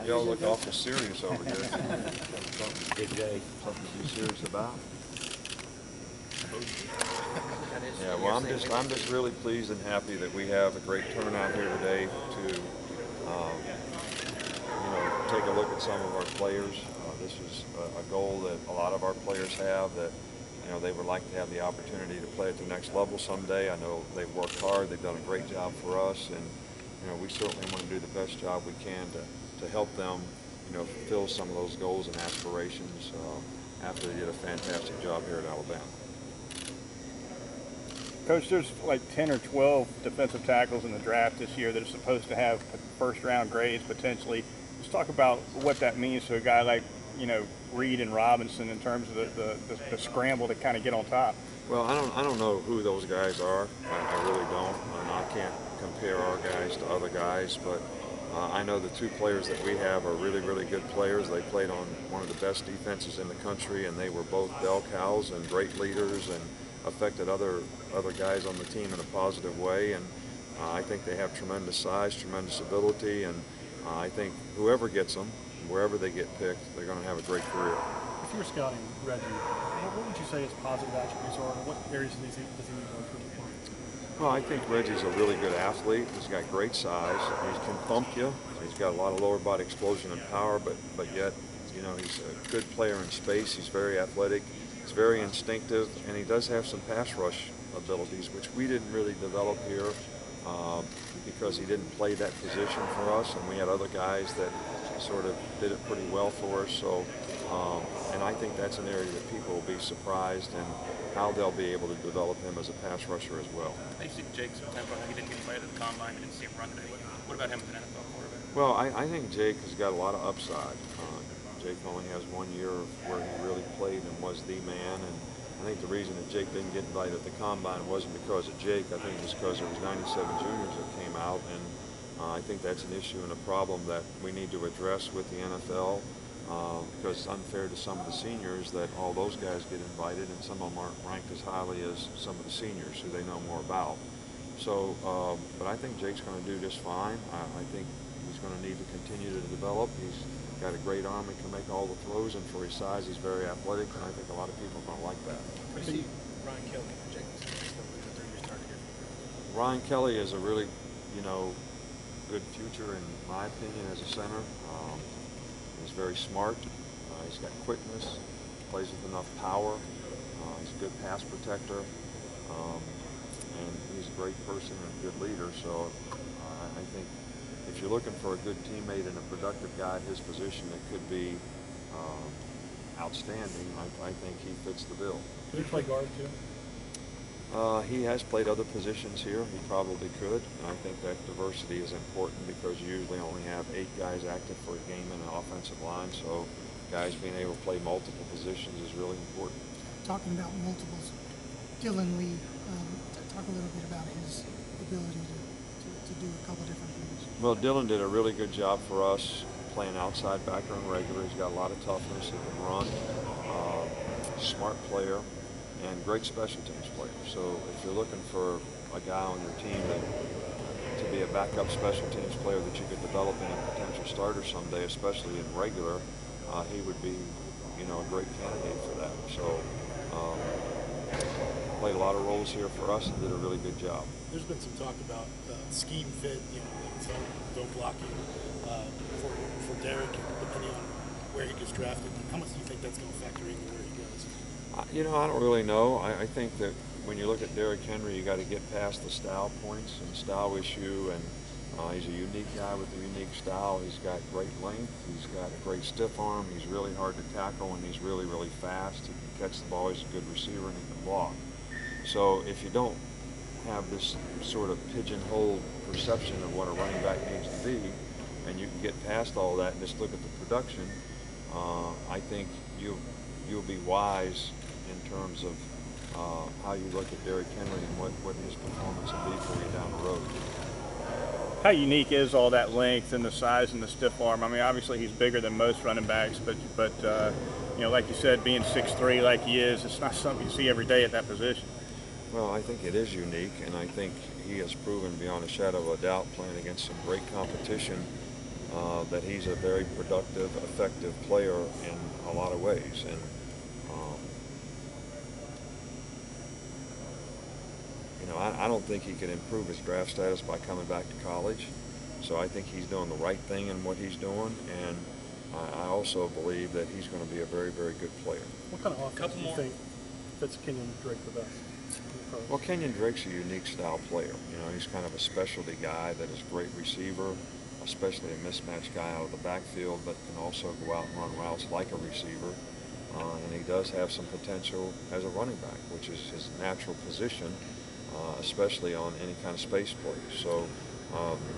Y'all look awful serious over here. Something to be serious about. Yeah, well, I'm just really pleased and happy that we have a great turnout here today to, take a look at some of our players. This is a goal that a lot of our players have, that they would like to have the opportunity to play at the next level someday. I know they've worked hard, they've done a great job for us, and we certainly want to do the best job we can to help them, fulfill some of those goals and aspirations after they did a fantastic job here at Alabama. Coach, there's like 10 or 12 defensive tackles in the draft this year that are supposed to have first-round grades potentially. Let's talk about what that means to a guy like, Reed and Robinson in terms of the scramble to kind of get on top. Well, I don't know who those guys are. I really don't. I can't compare our guys to other guys, but I know the two players that we have are really, really good players. They played on one of the best defenses in the country, and they were both bell cows and great leaders and affected other guys on the team in a positive way. And I think they have tremendous size, tremendous ability, and I think whoever gets them, wherever they get picked, they're going to have a great career. If you were scouting Reggie, what would you say his positive attributes are, and what areas does he need to improve? Well, I think Reggie's a really good athlete. He's got great size. He can thump you. He's got a lot of lower body explosion and power, but yet, he's a good player in space. He's very athletic. He's very instinctive, and he does have some pass rush abilities, which we didn't really develop here because he didn't play that position for us, and we had other guys that sort of did it pretty well for us. So, and I think that's an area that people will be surprised in how they'll be able to develop him as a pass rusher as well. I see Jake's tempo. He didn't get played at the combine. We didn't see him run today. What about him as an NFL quarterback? Well, I think Jake has got a lot of upside. Jake only has 1 year where he really played and was the man, and I think the reason that Jake didn't get invited at the combine wasn't because of Jake. I think it was because there was 97 juniors that came out, and I think that's an issue and a problem that we need to address with the NFL because it's unfair to some of the seniors that all those guys get invited and some of them aren't ranked as highly as some of the seniors who they know more about. So, but I think Jake's going to do just fine. I think he's going to need to continue to develop. He's got a great arm and can make all the throws, and for his size, he's very athletic, and I think a lot of people are going to like that. What do you see Ryan Kelly and Jake during start here? Ryan Kelly is a really, good future in my opinion as a center. He's very smart. He's got quickness. Plays with enough power. He's a good pass protector, and he's a great person and a good leader. So I think if you're looking for a good teammate and a productive guy at his position that could be outstanding, I think he fits the bill. Could he play guard too? He has played other positions here. He probably could. And I think that diversity is important because you usually only have 8 guys active for a game in an offensive line. So guys being able to play multiple positions is really important. Talking about multiples, Dylan Lee, talk a little bit about his ability to do a couple different things. Well, Dylan did a really good job for us playing outside backer and regular. He's got a lot of toughness. He can run. Smart player and great special teams player. So if you're looking for a guy on your team to be a backup special teams player that you could develop in a potential starter someday, especially in regular, he would be, a great candidate for that. So played a lot of roles here for us and did a really good job. There's been some talk about scheme fit, zone blocking for Derek, depending on where he gets drafted. How much do you think that's going to factor into where he goes? I don't really know. I think that when you look at Derrick Henry, you got to get past the style points and style issue, and he's a unique guy with a unique style. He's got great length. He's got a great stiff arm. He's really hard to tackle, and he's really, really fast. He can catch the ball. He's a good receiver, and he can block. So if you don't have this sort of pigeonhole perception of what a running back needs to be, and you can get past all that and just look at the production, I think you'll be wise in terms of how you look at Derrick Henry and what his performance will be for you down the road. How unique is all that length and the size and the stiff arm? I mean, obviously he's bigger than most running backs, but like you said, being 6'3" like he is, it's not something you see every day at that position. Well, I think it is unique, and I think he has proven beyond a shadow of a doubt, playing against some great competition, that he's a very productive, effective player in a lot of ways. And I don't think he can improve his draft status by coming back to college. So I think he's doing the right thing in what he's doing, and I also believe that he's going to be a very, very good player. What kind of offense Couple do you more. think fits Kenyon Drake the best? Well, Kenyon Drake's a unique style player. He's kind of a specialty guy that is a great receiver, especially a mismatched guy out of the backfield, but can also go out and run routes like a receiver. And he does have some potential as a running back, which is his natural position, especially on any kind of space play. So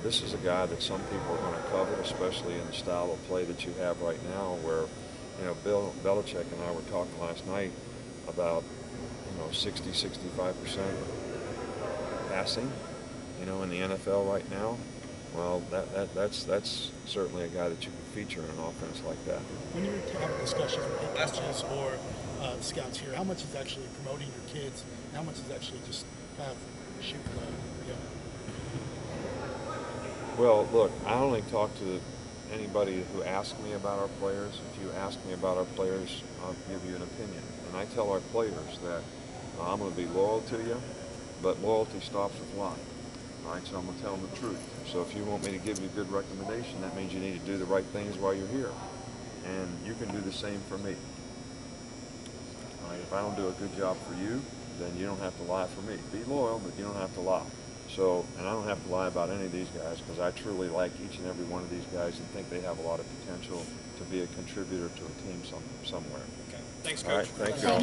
this is a guy that some people are going to covet, especially in the style of play that you have right now, where Bill Belichick and I were talking last night about 60-65% passing, in the NFL right now. Well, that's certainly a guy that you can feature in an offense like that. When you're having discussions with head coaches or scouts here, how much is actually promoting your kids? And how much is actually just kind of shooting the, Well, look, I only talk to anybody who asks me about our players. If you ask me about our players, I'll give you an opinion. And I tell our players that I'm going to be loyal to you, but loyalty stops with lying. All right, so I'm going to tell them the truth. So if you want me to give you a good recommendation, that means you need to do the right things while you're here. And you can do the same for me. All right, if I don't do a good job for you, then you don't have to lie for me. Be loyal, but you don't have to lie. So, and I don't have to lie about any of these guys because I truly like each and every one of these guys and think they have a lot of potential to be a contributor to a team somewhere. Okay. Thanks, All right, Coach. thank you all.